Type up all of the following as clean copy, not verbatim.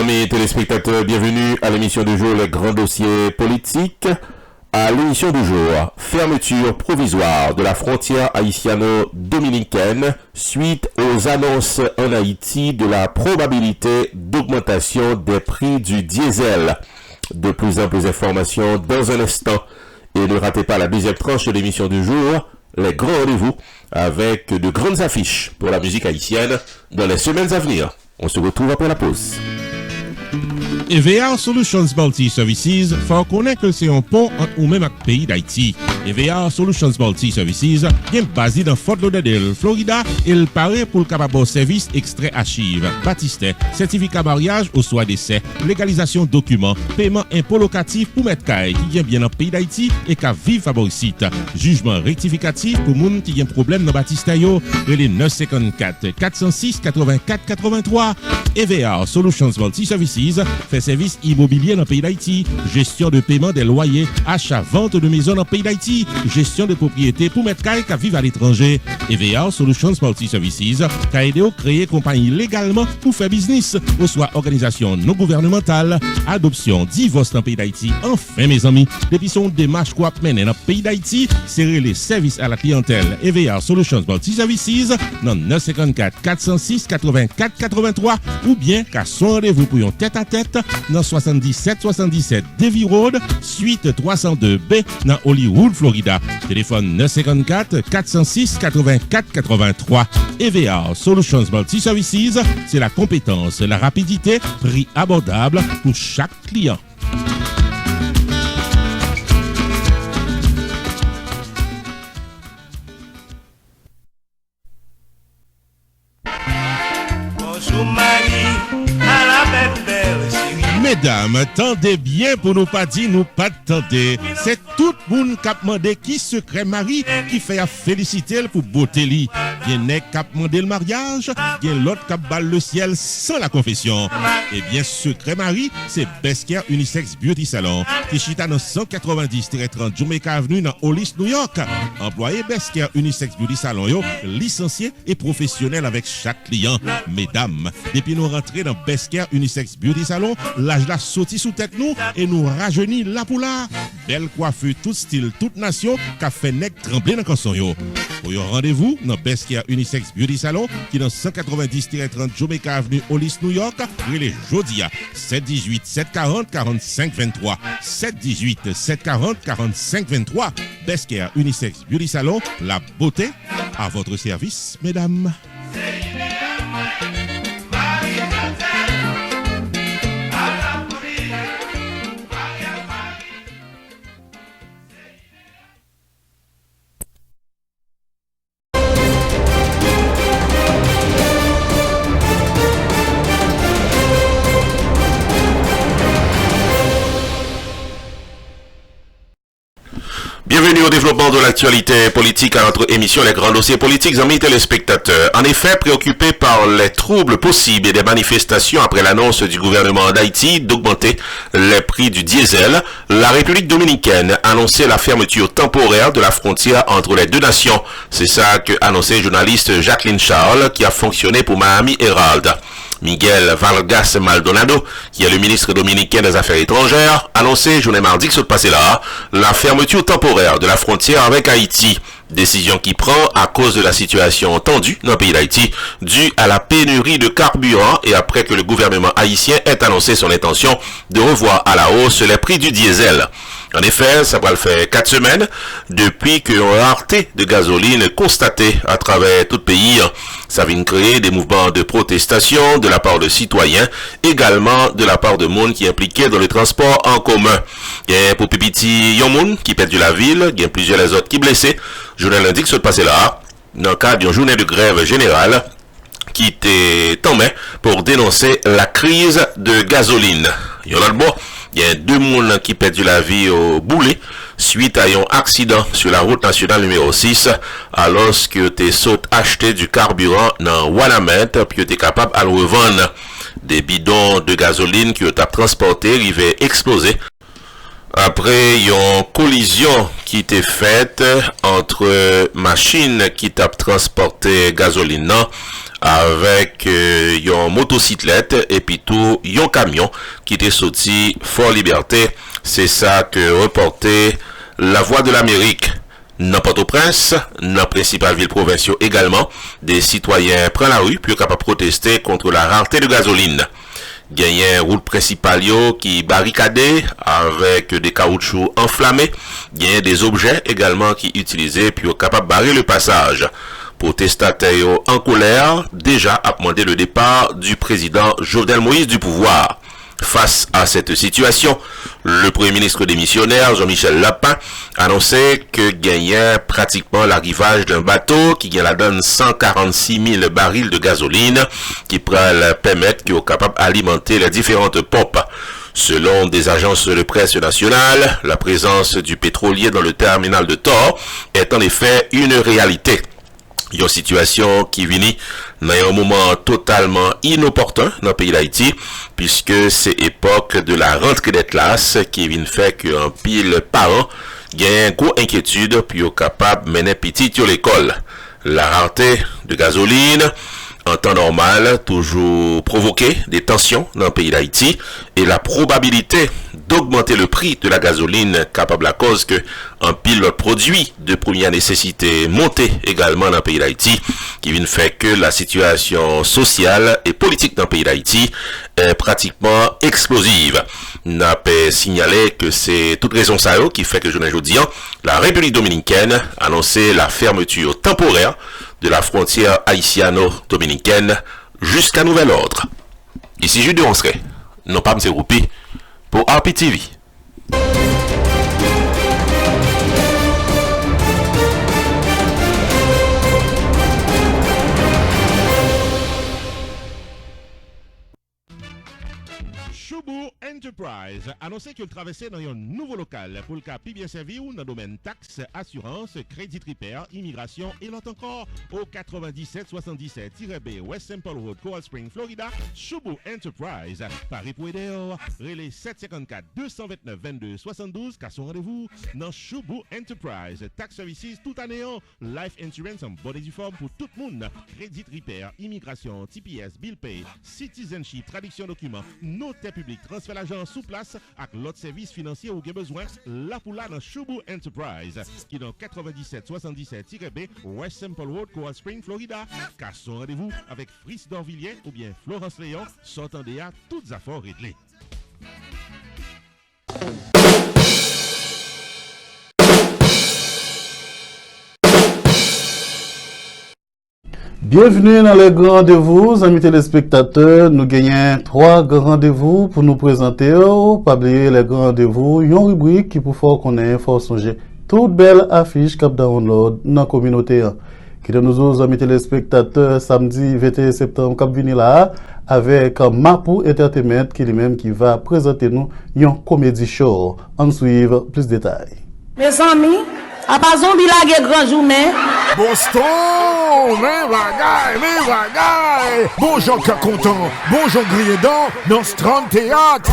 Amis téléspectateurs, bienvenue à l'émission du jour Les Grands Dossiers Politiques. À l'émission du jour, fermeture provisoire de la frontière haïtiano-dominicaine suite aux annonces en Haïti de la probabilité d'augmentation des prix du diesel. De plus en plus d'informations dans un instant. Et ne ratez pas la deuxième tranche de l'émission du jour, les grands rendez-vous avec de grandes affiches pour la musique haïtienne dans les semaines à venir. On se retrouve après la pause. EVR Solutions Multi Services fait connaître que c'est un pont entre ou même avec le pays d'Haïti. EVR Solutions Multi Services est basé dans Fort Lauderdale, Florida, et il paraît pour le capable service extrait archives, baptiste, certificat mariage au soit d'essai, légalisation documents, paiement impôt locatif pour mettre qui vient bien dans le pays d'Haïti et qui vive favoricite. Jugement rectificatif pour moun qui a un problème dans baptiste yo, les 954 406 84 83. EVR Solutions Multi Services fait service immobilier dans le pays d'Haïti, gestion de paiement des loyers, achat, vente de maisons dans le pays d'Haïti, gestion de propriété pour mettre qui vivent à l'étranger. EVR Solutions Multi Services qui a aidé à créer compagnie légalement pour faire business, ou soit organisation non gouvernementale, adoption, divorce dans le pays d'Haïti. Enfin mes amis, depuis son démarche qu'on mène dans le pays d'Haïti, c'est les services à la clientèle. EVR Solutions Multi Services dans 954 406 84 83 ou bien qu'à son rendez-vous pour un tête-à-tête dans 77 Davie Road, suite 302B dans Hollywood, Florida. Téléphone 954 406 84 83. EVR Solutions Multi Services, c'est la compétence, la rapidité, prix abordable pour chaque client. Bonjour Marie, à la belle chérie. Mesdames, tendez bien pour nous pas dire nous pas tendez. C'est tout le monde qui a demandé qui secret mari qui fait à féliciter pour beauté li. Bien n'est qui a demandé le mariage, bien l'autre qui a balle le ciel sans la confession. Et bien secret mari, c'est Besquier Unisex Beauty Salon qui chita dans 190-30 Jamaica Avenue dans Hollis, New York. Employé Besquier Unisex Beauty Salon yo, licencié et professionnel avec chaque client. Mesdames, depuis nous rentrer dans Besquier Unisex Beauty Salon, l'âge la sorti sous tête nous et nous rajeunit là pour là. Belle coiffure, tout style, toute nation, qu'a fait nec trembler dans canson yo. Pour yon rendez-vous dans Besquier Unisex Beauty Salon qui dans 190-30 Jamaica Avenue, Hollis, New York, les Jodia 718 740 45 23 718 740 45 23. Besquier Unisex Beauty Salon, la beauté à votre service, mesdames. Bienvenue au développement de l'actualité politique à notre émission Les Grands Dossiers Politiques, amis téléspectateurs. En effet, préoccupés par les troubles possibles et des manifestations après l'annonce du gouvernement d'Haïti d'augmenter les prix du diesel, la République dominicaine a annoncé la fermeture temporaire de la frontière entre les deux nations. C'est ça que annonçait le journaliste Jacqueline Charles qui a fonctionné pour Miami Herald. Miguel Vargas Maldonado, qui est le ministre dominicain des Affaires étrangères, a annoncé journée mardi que se passait là la fermeture temporaire de la frontière avec Haïti. Décision qui prend à cause de la situation tendue dans le pays d'Haïti, due à la pénurie de carburant et après que le gouvernement haïtien ait annoncé son intention de revoir à la hausse les prix du diesel. En effet, ça va le faire 4 semaines depuis que rareté de gasoline constatée à travers tout le pays. Ça vient créer des mouvements de protestation de la part de citoyens, également de la part de monde qui est impliqué dans le transport en commun. Et pour Pipiti Yomoun qui perd de la ville, il y a plusieurs les autres qui blessés. Journal lundi qui se passait là, dans le cadre d'une journée de grève générale qui était tombée pour dénoncer la crise de gasoline. Il y en a le bon. Il y a 2 personnes qui perdent la vie au boulet suite à un accident sur la route nationale numéro 6 alors que tu sautes acheter du carburant dans Wanamet puis tu es capable de le revendre. Des bidons de gasoline qui ont transporté arrivaient exploser après une collision qui était faite entre machine qui t'a transporté gasoline avec une motocyclette et puis tout un camion qui était sorti Fort Liberté. C'est ça que reportait La Voix de l'Amérique. Dans Port-au-Prince, dans la principale ville provinciale également, des citoyens prennent la rue pour capable protester contre la rareté de gasoline. Gagné route principale qui barricadée avec des caoutchoucs enflammés. Gagné des objets également qui utilisés pour capable barrer le passage. Protestataires en colère déjà a demandé le départ du président Jovenel Moïse du pouvoir. Face à cette situation, le Premier ministre démissionnaire Jean-Michel Lapin annonçait que gagnait pratiquement l'arrivage d'un bateau qui gagne la donne 146 000 barils de gasoline qui pourrait permettre qu'il est capable d'alimenter les différentes pompes. Selon des agences de presse nationales, la présence du pétrolier dans le terminal de Thor est en effet une réalité. Une situation qui vient dans un moment totalement inopportun dans le pays d'Haïti, puisque c'est époque de la rentrée des classes qui vient faire qu'un pile parents gagne une grosse inquiétude pour être capable de mener petit à l'école. La rareté de gasoline, en temps normal, toujours provoquer des tensions dans le pays d'Haïti et la probabilité d'augmenter le prix de la gasoline capable à cause que un pile produit de première nécessité monté également dans le pays d'Haïti qui vient faire que la situation sociale et politique dans le pays d'Haïti est pratiquement explosive. N'a pas signalé que c'est toute raison ça qui fait que aujourd'hui la République dominicaine a annoncé la fermeture temporaire de la frontière haïtiano-dominicaine jusqu'à nouvel ordre. Ici Jules de Onseret, non pas M. Roupi, pour RPTV. Choubourg Enterprise annoncé qu'il traversait dans un nouveau local pour le cas bien servi ou dans le domaine taxes, assurance, crédit repair, immigration et l'autre encore au 9777-B West Temple Road, Coral Spring, Florida. Choubourg Enterprise, Paris pour aider, relais 754-229-22-72, car son rendez-vous dans Choubourg Enterprise. Tax Services tout année, life insurance en bonne et due forme pour tout le monde, crédit repair, immigration, TPS, bill pay, citizenship, traduction documents, notaire public, transfert l'argent sous place avec l'autre service financier ou besoin, là pour là dans Choubourg Enterprise, qui est dans 9777-B West Temple Road, Coral Spring, Florida. Car son rendez-vous avec Fritz Dorvilliers ou bien Florence Léon, s'entendez à toutes affaires réglées. Bienvenue dans les grands rendez-vous, amis téléspectateurs. Nous gagnons 3 grands rendez-vous pour nous présenter. Pas oublier les grands rendez-vous, une rubrique qui pour faire connaître, faut songer toute belle affiche cap download dans la communauté. Qui de nous autres amis téléspectateurs samedi 21 septembre cap venir là avec Mapou Entertainment qui lui-même qui va présenter nous un comédie show. On suit plus de détails. Mes amis, à pas zombie la grand journée. Boston, mais bagaille. Bon Jean cas content, bon Jean grillé dans ce 30 théâtre.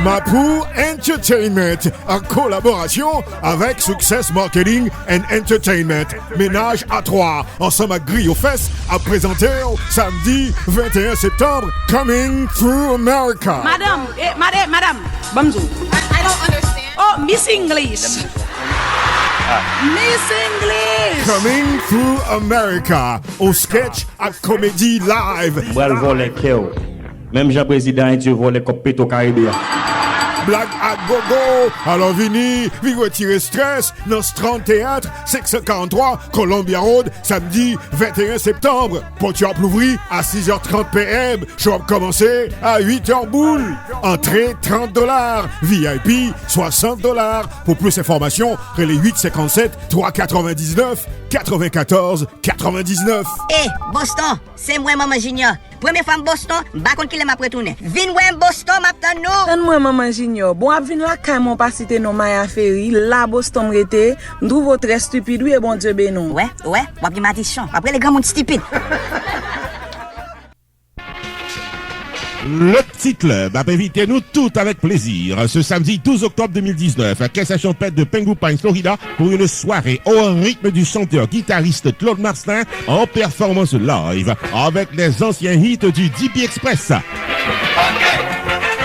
Mapou Entertainment, en collaboration avec Success Marketing and Entertainment. Ménage à 3, ensemble à Grille aux fesses, à présenter samedi 21 septembre, Coming Through America. Madame, bonjour. I don't understand. Oh, Miss English. Miss English. Coming Through America, au sketch à comédie live. Moi, le volet Kéo. Même Jean-Président et Dieu volait comme Péto Caribéen. Blague à gogo, alors vini retirer stress dans ce 30 théâtre 543 Columbia Road, samedi 21 septembre. Porte ouvri à 6h30 PM, show commencer à 8h boule. Entrée $30, VIP $60. Pour plus d'informations, relais 857 399 94 99. Eh, Boston, c'est moi Maman Junior. Première femme Boston, pas contre qui m'a retourné. Vin ouais Boston m'attend nous. Donne-moi Maman Junior. Bon, vin là quand mon pas citer nos Maya Ferry, là Boston m'rete, m'trouve très stupide oui bon Dieu bénon. Ouais, ou bien maldition. Après les grands monde stupide. Le Petit Club a invité nous tous avec plaisir ce samedi 12 octobre 2019 à Caisse à Champêtre de Pengu Pines, Florida pour une soirée au rythme du chanteur-guitariste Claude Marcelin en performance live avec les anciens hits du DP Express.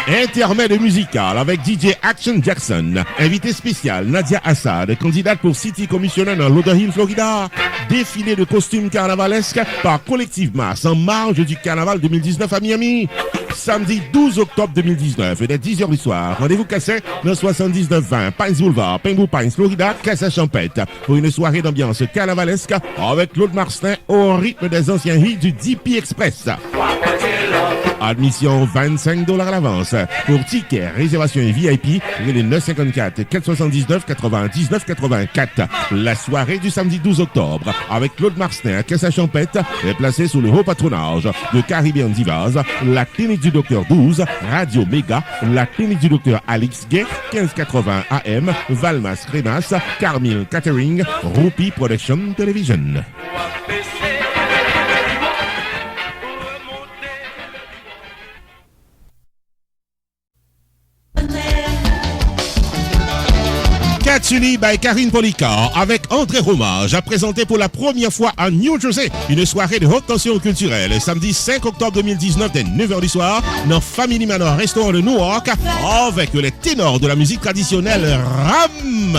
Intermède musical avec DJ Action Jackson. Invité spécial Nadia Assad, candidate pour City Commissioner dans Lauderhill, Florida. Défilé de costumes carnavalesques par Collective Mass en marge du carnaval 2019 à Miami. Samedi 12 octobre 2019, dès 10h du soir. Rendez-vous cassé dans 7920 Pines Boulevard, Pengu Pines, Florida, Caisse à Champêtre pour une soirée d'ambiance carnavalesque avec Claude Marcelin au rythme des anciens hits du DP Express. Admission $25 à l'avance. Pour tickets, réservation et VIP, les 954 479 99 84. La soirée du samedi 12 octobre avec Claude Marcelin à Caisse à Champêtre est placée sous le haut patronage de Caribbean Divas, la clinique du Docteur 12, Radio Méga, la clinique du Docteur Alix Gay, 1580 AM, Valmas Crémas, Carmel Catering, Rupi Production Television. Catuli by Karine Policar avec André Romage a présenté pour la première fois à New Jersey une soirée de haute tension culturelle samedi 5 octobre 2019 dès 9h du soir dans Family Manor Restaurant de Newark avec les ténors de la musique traditionnelle Ram.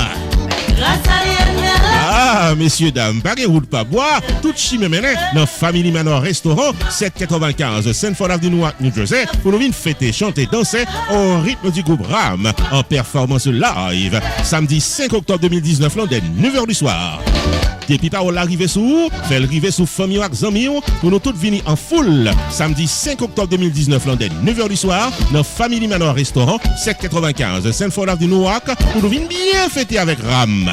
Ah, messieurs, dames, pas de route pas bois, tout chimé mené dans Family Manor Restaurant, 795 Sanford Avenue, Newark, New Jersey, pour nous venir fêter, chanter, danser au rythme du groupe Ram en performance live. Samedi 5 octobre 2019, dès 9h du soir. Depuis par l'arrivée sous, fait l'arrivée sous famille ou amis pour nous tous venir en foule. Samedi 5 octobre 2019, dès 9h du soir, dans Family Manor Restaurant, 795 Sanford Avenue, Newark, pour nous venir bien fêter avec Ram.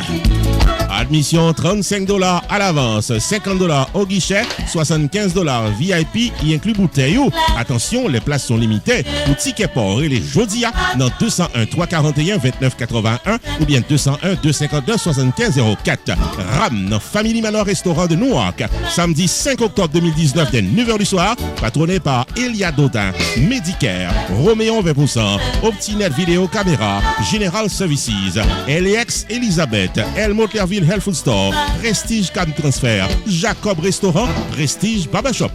Admission $35 à l'avance, $50 au guichet, $75 VIP, y inclut bouteille. Attention, les places sont limitées. Pour ticket port et les Jodia dans 201 341 29 81 ou bien 201 252 75 04. Ram dans Family Manor Restaurant de Newark. Samedi 5 octobre 2019 dès 9h du soir, patronné par Elia Dodin, Medicare, Roméon 20%, Optinet Vidéo Caméra, General Services, LX Elizabeth, Elmot Lerville Health Food Store, Prestige Cam Transfer, Jacob Restaurant, Prestige Baba Shop.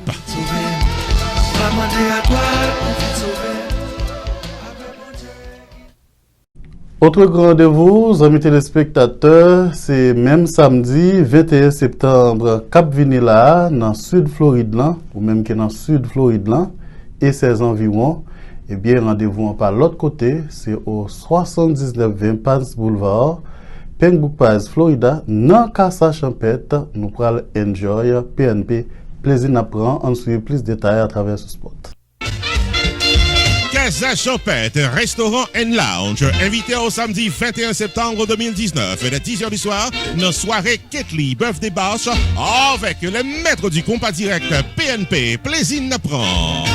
Autre grand rendez-vous, amis téléspectateurs, c'est même samedi 21 septembre, Cap Vinila, dans Sud Floride, ou même que dans Sud Floride, et ses environs. Eh bien, rendez-vous par l'autre côté, c'est au 7920 Pines Boulevard, Pengu Pines, Florida, dans Casa Champêtre. Nous prenons enjoy PNP. Plaisir d'apprendre, on suit plus de détails à travers ce spot. Casa Champêtre, restaurant and lounge, invité au samedi 21 septembre 2019, dès 10h du soir, dans soirée Ketli, Birthday Bash, avec les maîtres du compas direct PNP. Plaisir d'apprendre.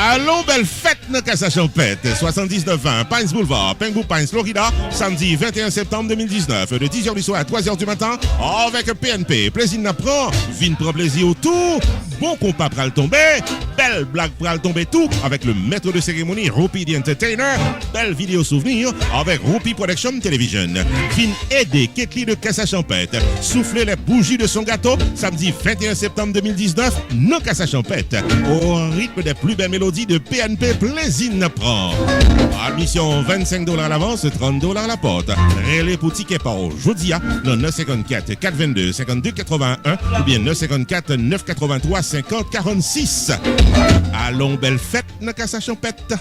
Allons, belle fête dans Casa Champêtre, 7920 Pines Boulevard, Pengu Pines, Florida, samedi 21 septembre 2019, de 10h du soir à 3h du matin, avec PNP. Plaisir d'apprendre, vine prend plaisir au tout, bon compas pral tomber, belle blague pral tomber tout, avec le maître de cérémonie, Rupi the Entertainer, belle vidéo souvenir, avec Rupi Production Television. Vine aider Ketli de Casa Champêtre, souffler les bougies de son gâteau, samedi 21 septembre 2019, dans Casa Champêtre, au rythme des plus belles mélodies de PNP. Plaisir d'apprendre. Admission $25 à l'avance, $30 à la porte. Relais pour ticket par Jodia, dans 954 422 52 81 ou bien 954 983 50 46. Allons, belle fête dans Casa Champêtre.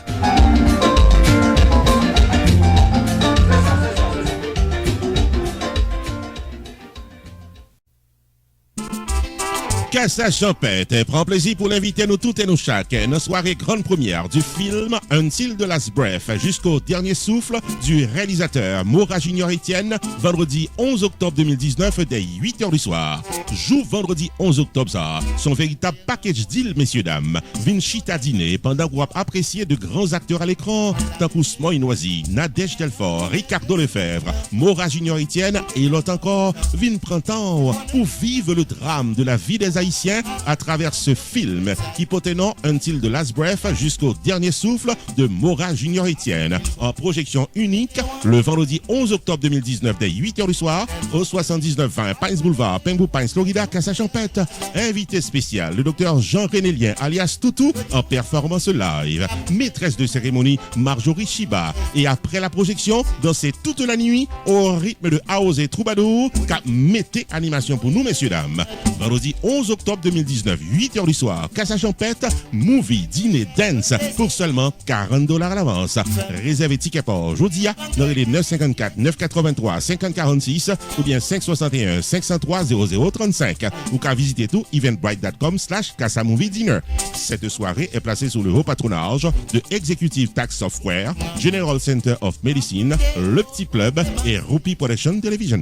Casa Champêtre prend plaisir pour l'inviter nous toutes et nous chaque. Une soirée grande première du film Until the Last Breath jusqu'au dernier souffle du réalisateur Maura Junior Etienne, vendredi 11 octobre 2019 dès 8h du soir. Joue vendredi 11 octobre ça. Son véritable package deal, messieurs dames. Vinchita dîner pendant que vous appréciez de grands acteurs à l'écran. Tapousmo Inoisi, Nadège Delfort, Ricardo Lefebvre, Maura Junior Etienne et l'autre encore. Vin Printemps pour vivre le drame de la vie des Haïtiens haïtien à travers ce film qui portait nom Until the Last Breath jusqu'au dernier souffle de Maura Junior Etienne. En projection unique le vendredi 11 octobre 2019 dès 8h du soir au 7920 Pines Boulevard, Pembou Pines, Florida, Casa-Champêtre. Invité spécial, le docteur Jean-René Lien alias Toutou en performance live. Maîtresse de cérémonie Marjorie Chiba. Et après la projection, dansez toute la nuit au rythme de house et troubadour qu'a mettez animation pour nous, messieurs, dames. Vendredi 11 octobre 2019, 8h du soir, Casa-Champêtre, movie, dîner, dance pour seulement $40 à l'avance. Réservez ticket pour aujourd'hui dans les 954 983 5046 ou bien 561 503 0035 ou qu'à visiter tout eventbrite.com/Casa Movie Dinner. Cette soirée est placée sous le haut patronage de Executive Tax Software, General Center of Medicine, Le Petit Club et Rupi Production Television.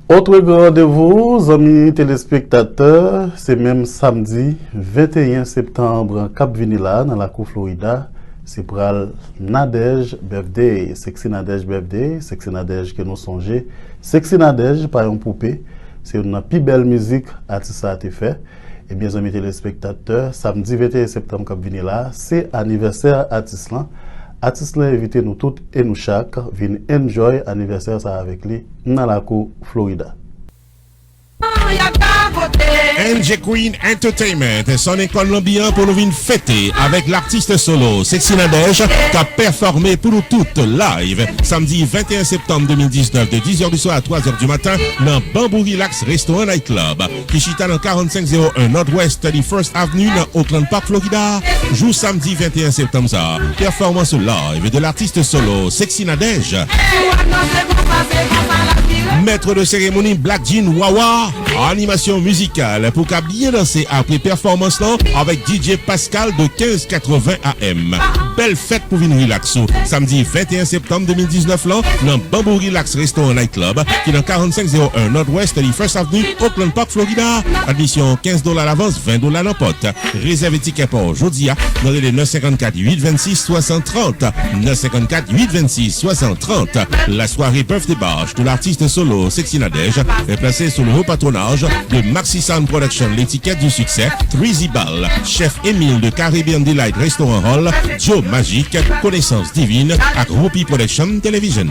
Autre grand rendez-vous, amis téléspectateurs, c'est même samedi 21 septembre, Cap Vinila, dans la cour Florida. C'est pour Nadège Birthday, Sexy Nadège Birthday, Sexy Nadège que nous songeons. Sexy Nadège, par une poupée, c'est une plus belle musique artiste a été fait. Et bien, amis téléspectateurs, samedi 21 septembre, Cap Vinila, c'est anniversaire artiste là. Artiste là invité nous toutes et nous chaque, viens enjoy anniversaire ça avec lui dans la cour Florida. NJ Queen Entertainment, son école l'ambiance pour nous venir fêter avec l'artiste solo Sexy Nadège qui a performé pour nous toutes live samedi 21 septembre 2019 de 10h du soir à 3h du matin dans Bamboo Relax Restaurant Night Club qui chita dans 4501 Northwest 31st Avenue dans Oakland Park, Florida. Jour samedi 21 septembre ça, performance live de l'artiste solo Sexy Nadège. Maître de cérémonie Black Jean Wawa, animation musicale pour qu'à bien danser après performance là avec DJ Pascal de 1580 AM. Belle fête pour venir relaxer. Samedi 21 septembre 2019 là, dans Bamboo Relax Restaurant Night Club qui est dans 4501 Northwest 31st Avenue, Oakland Park, Florida. Admission $15 à l'avance, $20 l'emporte. Réservez ticket pour aujourd'hui dans les 954 826 6030. 954 826 6030. La soirée Birthday Bash de l'artiste solo Sexy Nadège est placée sous le haut patronage de Maxi Sound Production, l'étiquette du succès, Trizy Ball, Chef Émile de Caribbean Delight Restaurant Hall, Joe Magic, Connaissance Divine, à Rupi Production Television.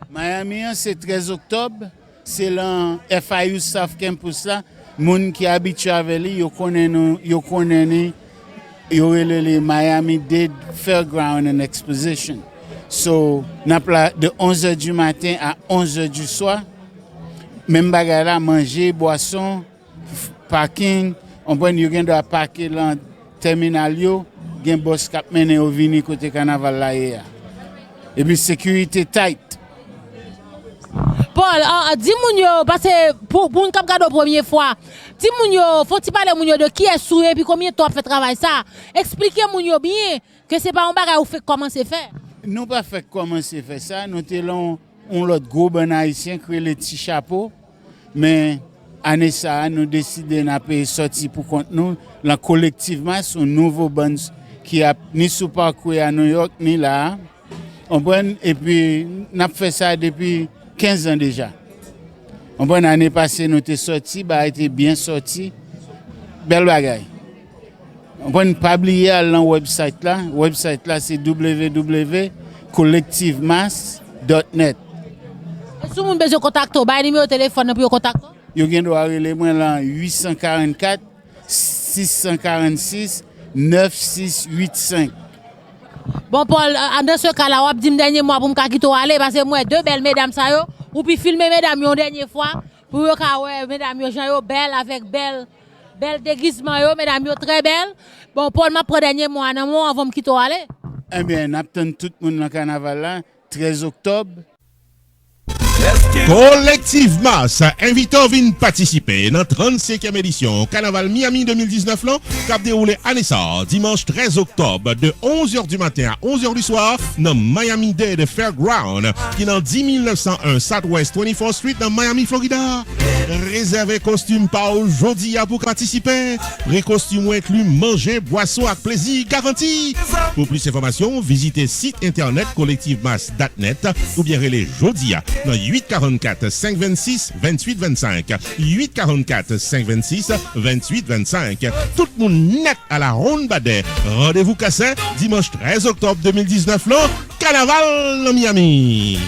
Miami, c'est 13 octobre. C'est le FIU South Campus là. Moun qui habitué avec lui, yo connaît le Miami Dade Fairground and Exposition. So, de 11h du matin à 11h du soir, même bagarre là, manger, boisson, parking, on peut yo doit parker dans terminal yo, gen boss k'ap mène au vini côté carnaval là. Et puis sécurité tight. Paul, dis moun yo, parce que pour un cap gado première fois, dis moun yo, faut-il parler moun yo de qui est soué puis combien de temps fait travail ça? Expliquez moun yo bien que c'est pas un bagage ou fait comment c'est fait. Nous pas fait comment c'est fait ça, nous t'élons on l'autre gros bon haïtien créé les petits chapeaux, mais année ça nous décidé n'a pas sorti pour compte nous, là collectivement son nouveau band qui a ni sous parcours à New York ni là. On prend et puis n'a fait ça depuis 15 ans déjà. En bonne année passée, nous sommes sortis, a été bien sorti. Belle bagaille. On peut pas oublier à le website là. Le website là, c'est www.collectivemass.net. Si vous avez besoin de contact, vous avez numéro de téléphone pour contact. Vous avez le numéro 844 646 9685. Bon Paul, dans ce cas-là, on dit dernier mois pour me quitter aller parce que moi deux belles mesdames ça yo, ou puis filmer mesdames yo dernière fois pour yo ka ouais mesdames yo gens yo belle avec belle déguisement yo mesdames yo très belle. Bon Paul m'a prend dernier mois dans moi avant me quitter aller. Eh bien, n'attend tout le monde dans carnaval là 13 octobre. Collective Mass invite à venir participer dans la 35e édition Carnaval Miami 2019 là, qui a déroulé à Nessa dimanche 13 octobre de 11h du matin à 11h du soir dans Miami Day de Fairground qui est dans 10901 Southwest 24th Street dans Miami, Florida. Réservez costume par aujourd'hui pour participer. Pré-costume inclus manger, boisson avec plaisir garanti. Pour plus d'informations, visitez site internet collectivemass.net ou bien relais Jodia dans 844 526 28 25. 844 526 28 25. Tout le monde net à la Ronde Badet. Rendez-vous Cassin dimanche 13 octobre 2019 là, Carnaval dans Miami.